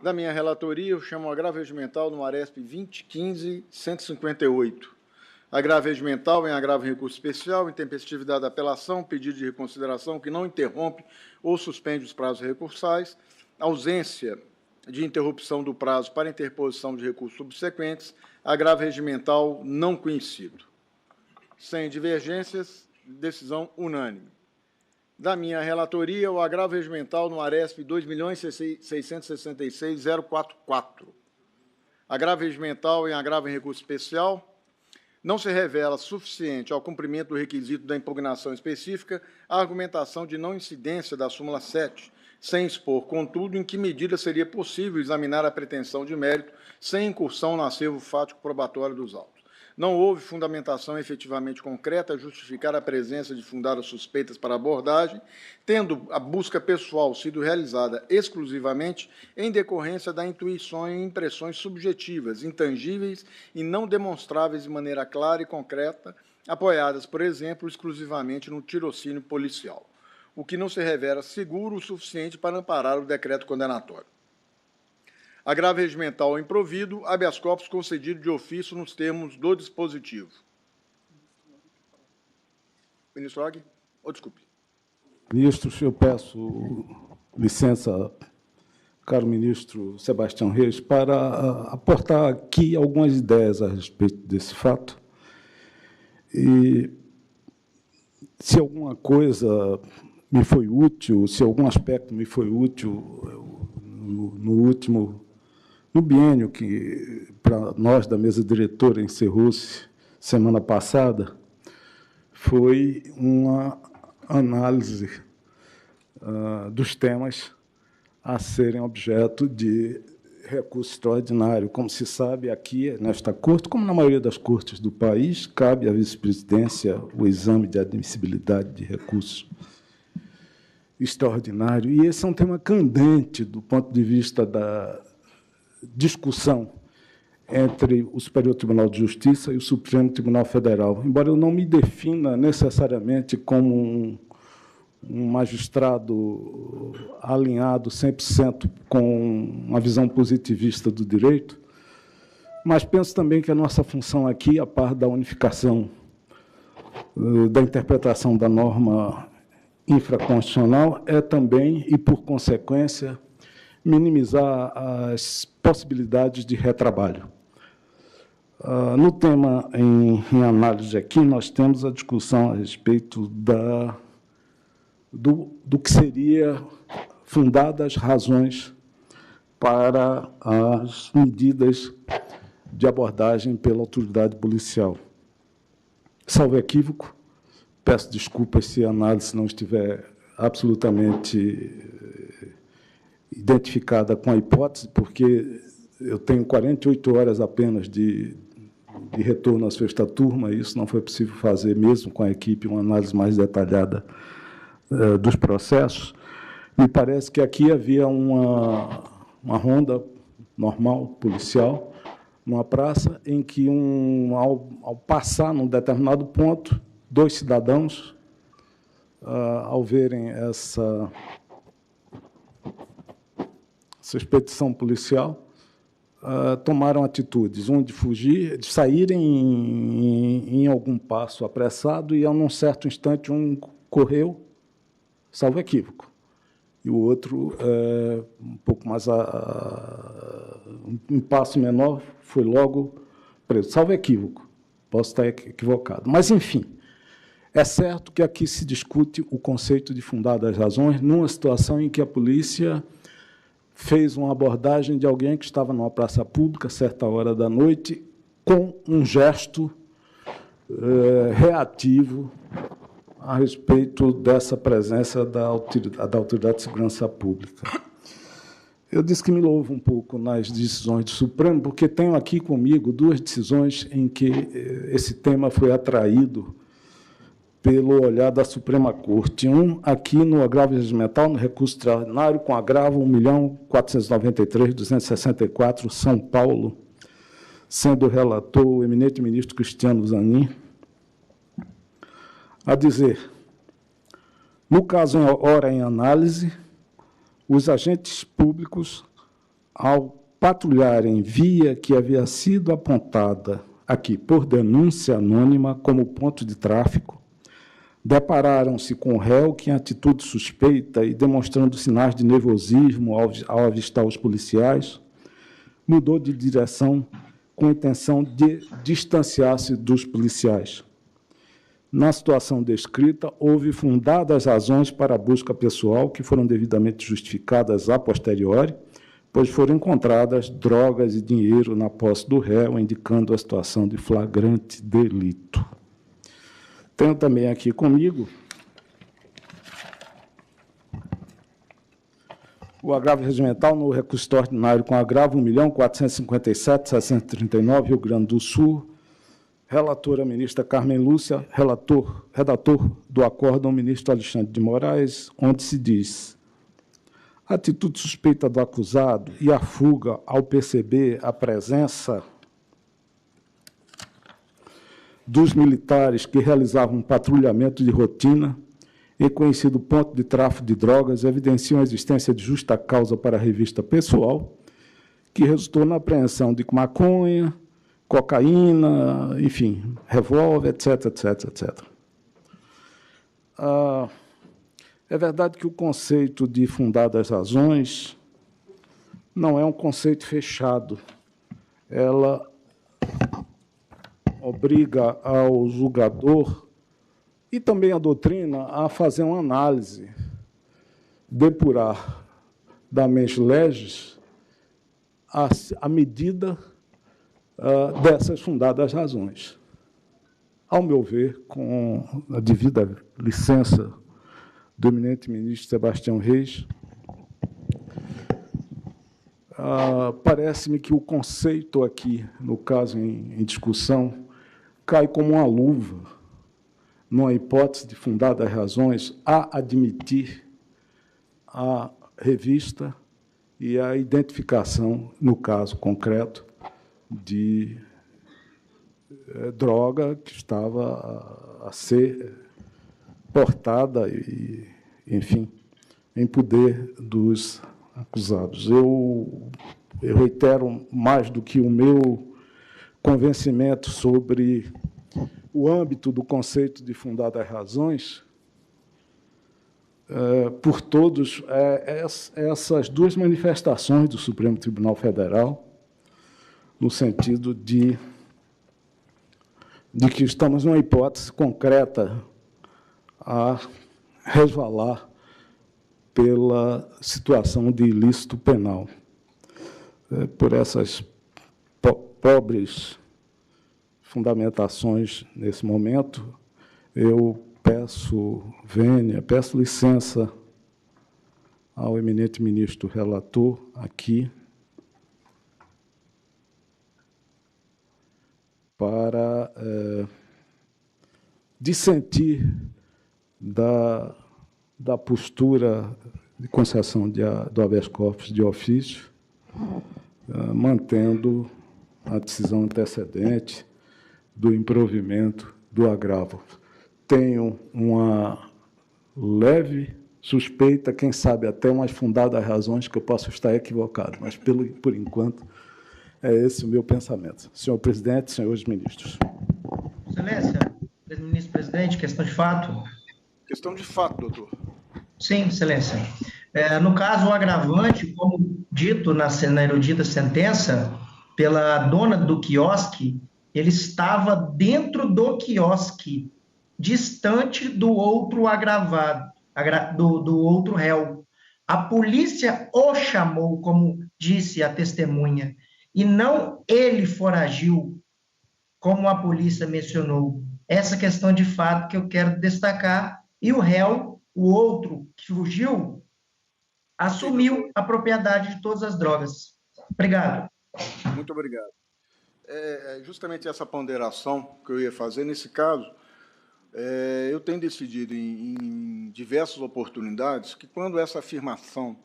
Da minha relatoria, eu chamo o agravo regimental no ARESP 2015-158. Agravo regimental em agravo em recurso especial, intempestividade da apelação, pedido de reconsideração que não interrompe ou suspende os prazos recursais, ausência de interrupção do prazo para interposição de recursos subsequentes, agravo regimental não conhecido. Sem divergências, decisão unânime. Da minha relatoria, o agravo regimental no ARESP 2.666.044. Agravo regimental em agravo em recurso especial, não se revela suficiente ao cumprimento do requisito da impugnação específica a argumentação de não incidência da súmula 7, sem expor, contudo, em que medida seria possível examinar a pretensão de mérito sem incursão no acervo fático probatório dos autos. Não houve fundamentação efetivamente concreta a justificar a presença de fundadas suspeitas para abordagem, tendo a busca pessoal sido realizada exclusivamente em decorrência da intuição e impressões subjetivas, intangíveis e não demonstráveis de maneira clara e concreta, apoiadas, por exemplo, exclusivamente no tirocínio policial, o que não se revela seguro o suficiente para amparar o decreto condenatório. Agravo regimental improvido, habeas corpus concedido de ofício nos termos do dispositivo. Ministro Og? Desculpe. Ministro, eu peço licença, caro ministro Sebastião Reis, para aportar aqui algumas ideias a respeito desse fato. E, se alguma coisa me foi útil, se algum aspecto me foi útil no biênio que, para nós, da mesa diretora, encerrou-se semana passada, foi uma análise dos temas a serem objeto de recurso extraordinário. Como se sabe, aqui, nesta Corte, como na maioria das cortes do país, cabe à vice-presidência o exame de admissibilidade de recurso extraordinário. E esse é um tema candente do ponto de vista da discussão entre o Superior Tribunal de Justiça e o Supremo Tribunal Federal. Embora eu não me defina necessariamente como um magistrado alinhado 100% com uma visão positivista do direito, mas penso também que a nossa função aqui, a par da unificação da interpretação da norma infraconstitucional, é também, e por consequência, minimizar as possibilidades de retrabalho. No tema em análise aqui, nós temos a discussão a respeito do que seria fundadas razões para as medidas de abordagem pela autoridade policial. Salvo equívoco, peço desculpas se a análise não estiver absolutamente identificada com a hipótese, porque eu tenho 48 horas apenas de retorno à sexta turma, e isso não foi possível fazer, mesmo com a equipe, uma análise mais detalhada dos processos. Me parece que aqui havia uma ronda normal, policial, numa praça, em que, ao passar num determinado ponto, dois cidadãos, ao verem essa expedição policial, tomaram atitudes, um de fugir, de saírem em algum passo apressado, e, a um certo instante, um correu, salvo equívoco, e o outro, um pouco mais um passo menor, foi logo preso, salvo equívoco, posso estar equivocado. Mas, enfim, é certo que aqui se discute o conceito de fundadas razões numa situação em que a polícia fez uma abordagem de alguém que estava numa praça pública, certa hora da noite, com um gesto reativo a respeito dessa presença da Autoridade de Segurança Pública. Eu disse que me louvo um pouco nas decisões do Supremo, porque tenho aqui comigo duas decisões em que esse tema foi atraído pelo olhar da Suprema Corte. Um, aqui no agravo regimental, no recurso extraordinário, com agravo 1.493.264, São Paulo, sendo o relator o eminente ministro Cristiano Zanin, a dizer: no caso ora em análise, os agentes públicos ao patrulharem via que havia sido apontada aqui por denúncia anônima como ponto de tráfico, depararam-se com o réu que, em atitude suspeita e demonstrando sinais de nervosismo ao avistar os policiais, mudou de direção com a intenção de distanciar-se dos policiais. Na situação descrita, houve fundadas razões para a busca pessoal, que foram devidamente justificadas a posteriori, pois foram encontradas drogas e dinheiro na posse do réu, indicando a situação de flagrante delito. Tenho também aqui comigo o agravo regimental no recurso extraordinário com agravo 1.457.639, Rio Grande do Sul. Relatora, ministra Carmen Lúcia. Redator do acórdão, ministro Alexandre de Moraes, onde se diz: a atitude suspeita do acusado e a fuga ao perceber a presença dos militares que realizavam um patrulhamento de rotina em conhecido ponto de tráfico de drogas evidenciam a existência de justa causa para a revista pessoal, que resultou na apreensão de maconha, cocaína, enfim, revólver, etc, etc, etc. É verdade que o conceito de fundadas razões não é um conceito fechado. Ela obriga ao julgador e também a doutrina a fazer uma análise, depurar da mens legis a medida dessas fundadas razões. Ao meu ver, com a devida licença do eminente ministro Sebastião Reis, parece-me que o conceito aqui, no caso em discussão, cai como uma luva, numa hipótese de fundadas razões, a admitir a revista e a identificação, no caso concreto, de droga que estava a ser portada e, enfim, em poder dos acusados. Eu reitero mais do que o meu convencimento sobre o âmbito do conceito de fundadas razões, por todos, essas duas manifestações do Supremo Tribunal Federal, no sentido de que estamos numa hipótese concreta a resvalar pela situação de ilícito penal. Por essas pobres fundamentações nesse momento, eu peço vênia, peço licença ao eminente ministro relator aqui para dissentir da postura de concessão do habeas corpus de ofício, mantendo a decisão antecedente do improvimento do agravo. Tenho uma leve suspeita, quem sabe até umas fundadas razões que eu posso estar equivocado, mas, por enquanto, é esse o meu pensamento. Senhor presidente, senhores ministros. Excelência, ministro-presidente, questão de fato. Questão de fato, doutor. Sim, excelência. No caso, o agravante, como dito na erudita sentença, pela dona do quiosque, ele estava dentro do quiosque, distante do outro agravado, do outro réu. A polícia o chamou, como disse a testemunha, e não ele foragiu, como a polícia mencionou. Essa questão de fato que eu quero destacar, e o réu, o outro que fugiu, assumiu a propriedade de todas as drogas. Obrigado. Muito obrigado. Justamente essa ponderação que eu ia fazer, nesse caso, eu tenho decidido em diversas oportunidades que, quando essa afirmação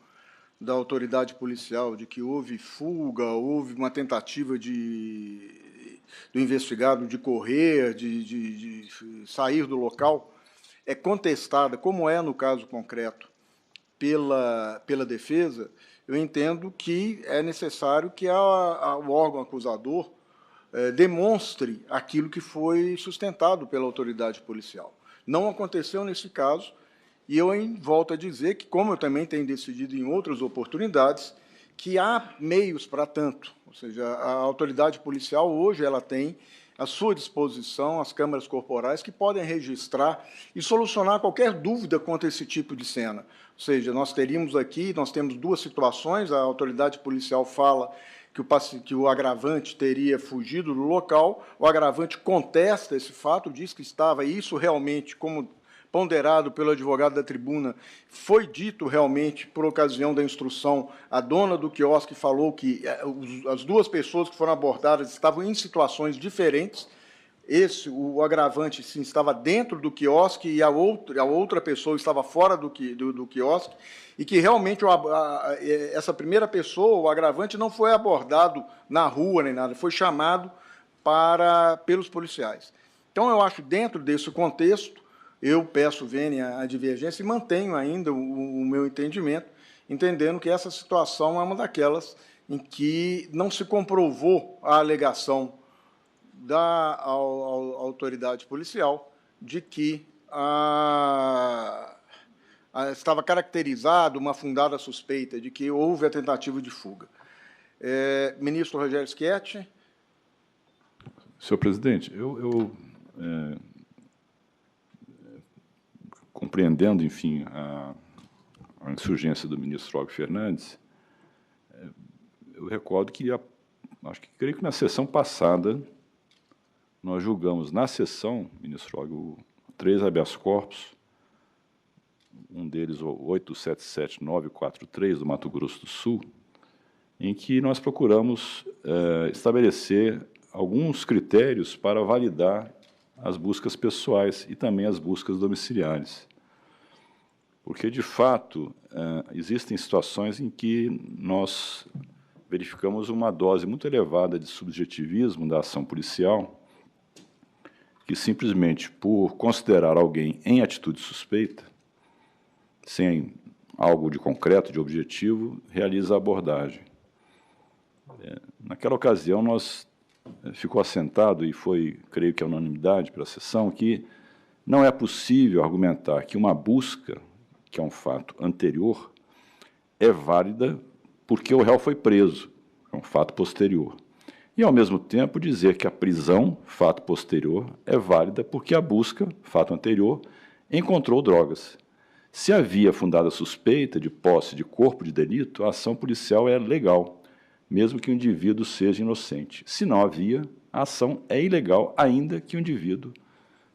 da autoridade policial de que houve fuga, houve uma tentativa do investigado de correr, de sair do local, é contestada, como é no caso concreto, pela defesa, eu entendo que é necessário que o órgão acusador demonstre aquilo que foi sustentado pela autoridade policial. Não aconteceu nesse caso, e eu volto a dizer que, como eu também tenho decidido em outras oportunidades, que há meios para tanto. Ou seja, a autoridade policial hoje ela tem à sua disposição as câmeras corporais que podem registrar e solucionar qualquer dúvida quanto a esse tipo de cena. Ou seja, nós temos duas situações, a autoridade policial fala que o agravante teria fugido do local, o agravante contesta esse fato, diz que estava, e isso realmente, como ponderado pelo advogado da tribuna, foi dito realmente, por ocasião da instrução, a dona do quiosque falou que as duas pessoas que foram abordadas estavam em situações diferentes. O agravante, sim, estava dentro do quiosque e a outra pessoa estava fora do quiosque, e que realmente essa primeira pessoa, o agravante, não foi abordado na rua nem nada, foi chamado pelos policiais. Então, eu acho, dentro desse contexto, eu peço vênia à divergência e mantenho ainda o meu entendimento, entendendo que essa situação é uma daquelas em que não se comprovou a alegação da autoridade policial de que estava caracterizado uma fundada suspeita de que houve a tentativa de fuga. Ministro Rogério Schietti. Senhor presidente, compreendendo, enfim, a insurgência do ministro Frog Fernandes, eu recordo que, creio que na sessão passada, nós julgamos na sessão, ministro Frog, 3 habeas corpus, um deles o 877943 do Mato Grosso do Sul, em que nós procuramos estabelecer alguns critérios para validar as buscas pessoais e também as buscas domiciliares. Porque, de fato, existem situações em que nós verificamos uma dose muito elevada de subjetivismo da ação policial, que simplesmente por considerar alguém em atitude suspeita, sem algo de concreto, de objetivo, realiza a abordagem. Naquela ocasião, ficou assentado, e foi, creio que a unanimidade pela sessão, que não é possível argumentar que uma busca, que é um fato anterior, é válida porque o réu foi preso, é um fato posterior. E, ao mesmo tempo, dizer que a prisão, fato posterior, é válida porque a busca, fato anterior, encontrou drogas. Se havia fundada suspeita de posse de corpo de delito, a ação policial é legal, mesmo que o indivíduo seja inocente. Se não havia, a ação é ilegal, ainda que o indivíduo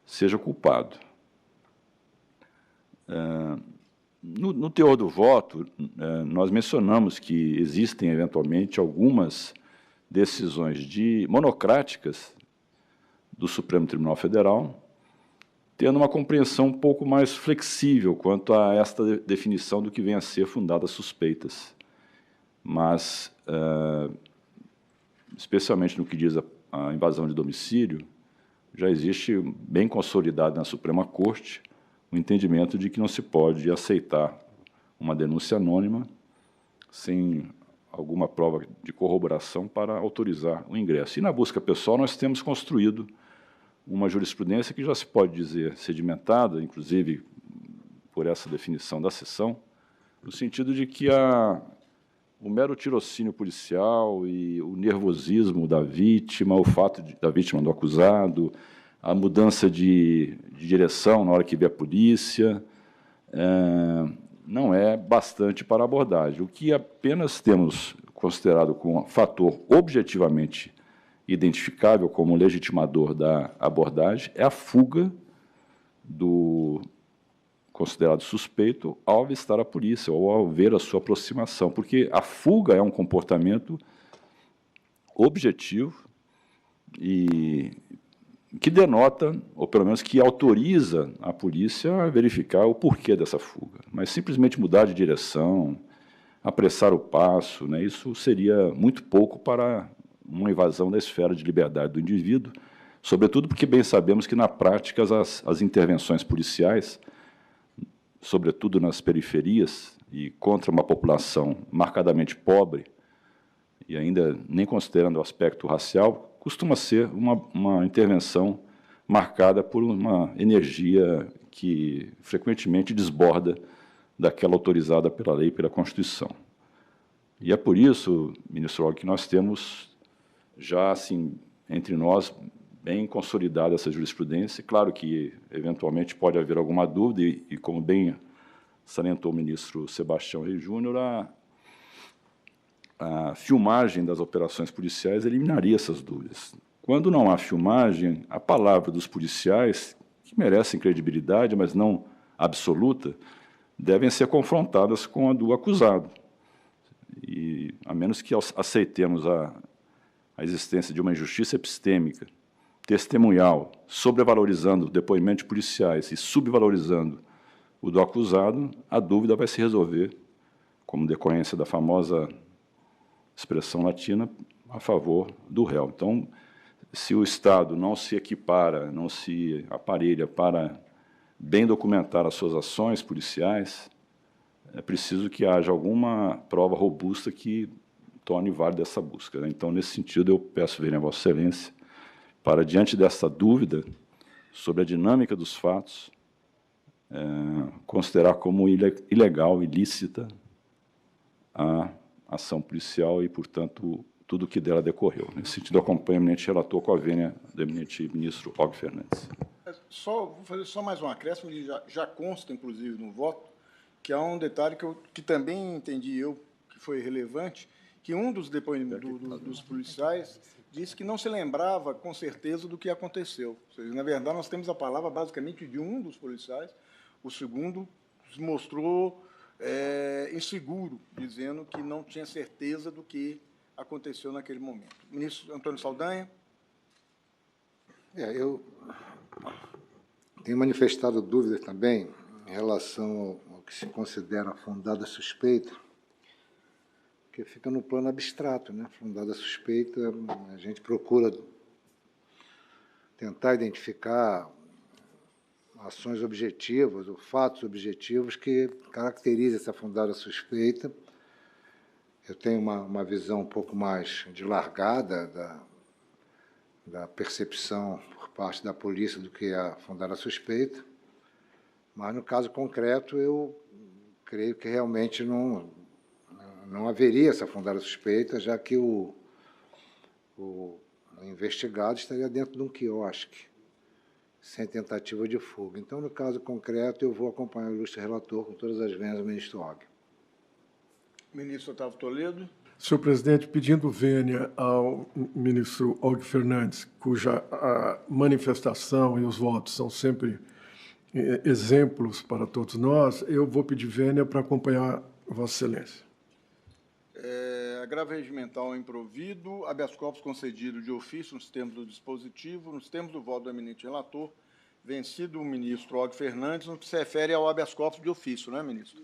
seja culpado. No teor do voto, nós mencionamos que existem, eventualmente, algumas decisões monocráticas do Supremo Tribunal Federal, tendo uma compreensão um pouco mais flexível quanto a esta definição do que vem a ser fundadas suspeitas. Mas, especialmente no que diz a invasão de domicílio, já existe, bem consolidado na Suprema Corte, o entendimento de que não se pode aceitar uma denúncia anônima sem alguma prova de corroboração para autorizar o ingresso. E na busca pessoal nós temos construído uma jurisprudência que já se pode dizer sedimentada, inclusive por essa definição da sessão, no sentido de que o mero tirocínio policial e o nervosismo da vítima, o fato da vítima do acusado, a mudança de direção na hora que vê a polícia, não é bastante para a abordagem. O que apenas temos considerado como fator objetivamente identificável como legitimador da abordagem é a fuga do considerado suspeito ao avistar a polícia ou ao ver a sua aproximação, porque a fuga é um comportamento objetivo e que denota, ou pelo menos que autoriza a polícia a verificar o porquê dessa fuga. Mas simplesmente mudar de direção, apressar o passo, né, isso seria muito pouco para uma invasão da esfera de liberdade do indivíduo, sobretudo porque bem sabemos que, na prática, as intervenções policiais, sobretudo nas periferias e contra uma população marcadamente pobre, e ainda nem considerando o aspecto racial, costuma ser uma intervenção marcada por uma energia que frequentemente desborda daquela autorizada pela lei e pela Constituição. E é por isso, ministro Og, que nós temos já, assim, entre nós, bem consolidada essa jurisprudência. Claro que, eventualmente, pode haver alguma dúvida, e como bem salientou o ministro Sebastião Reis Júnior, a filmagem das operações policiais eliminaria essas dúvidas. Quando não há filmagem, a palavra dos policiais, que merecem credibilidade, mas não absoluta, devem ser confrontadas com a do acusado. E, a menos que aceitemos a existência de uma injustiça epistêmica, testemunhal, sobrevalorizando depoimentos policiais e subvalorizando o do acusado, a dúvida vai se resolver, como decorrência da famosa expressão latina, a favor do réu. Então, se o Estado não se equipara, não se aparelha para bem documentar as suas ações policiais, é preciso que haja alguma prova robusta que torne válida essa busca, né? Então, nesse sentido, eu peço vênia a Vossa Excelência para, diante dessa dúvida sobre a dinâmica dos fatos, considerar como ilegal, ilícita, a ação policial e, portanto, tudo o que dela decorreu. Nesse sentido, eu acompanho o eminente relator com a vênia do eminente ministro Og Fernandes. Vou fazer só mais um acréscimo, que já consta, inclusive, no voto, que há um detalhe que também entendi eu que foi relevante, que um dos depoimentos dos policiais disse que não se lembrava com certeza do que aconteceu. Ou seja, na verdade, nós temos a palavra basicamente de um dos policiais, o segundo se mostrou inseguro, dizendo que não tinha certeza do que aconteceu naquele momento. Ministro Antônio Saldanha. Eu tenho manifestado dúvidas também em relação ao que se considera fundada suspeita, que fica no plano abstrato, né? Fundada suspeita, a gente procura tentar identificar ações objetivas ou fatos objetivos que caracterizam essa fundada suspeita. Eu tenho uma visão um pouco mais dilargada da percepção por parte da polícia do que a fundada suspeita, mas, no caso concreto, eu creio que realmente não haveria essa fundada suspeita, já que o investigado estaria dentro de um quiosque, sem tentativa de fuga. Então, no caso concreto, eu vou acompanhar o ilustre relator com todas as vênias do ministro Og. Ministro Otávio Toledo. Senhor presidente, pedindo vênia ao ministro Og Fernandes, cuja a manifestação e os votos são sempre exemplos para todos nós, eu vou pedir vênia para acompanhar Vossa Excelência. Agravo regimental improvido, habeas corpus concedido de ofício nos termos do dispositivo, nos termos do voto do eminente relator, vencido o ministro Og Fernandes, no que se refere ao habeas corpus de ofício, não é, ministro?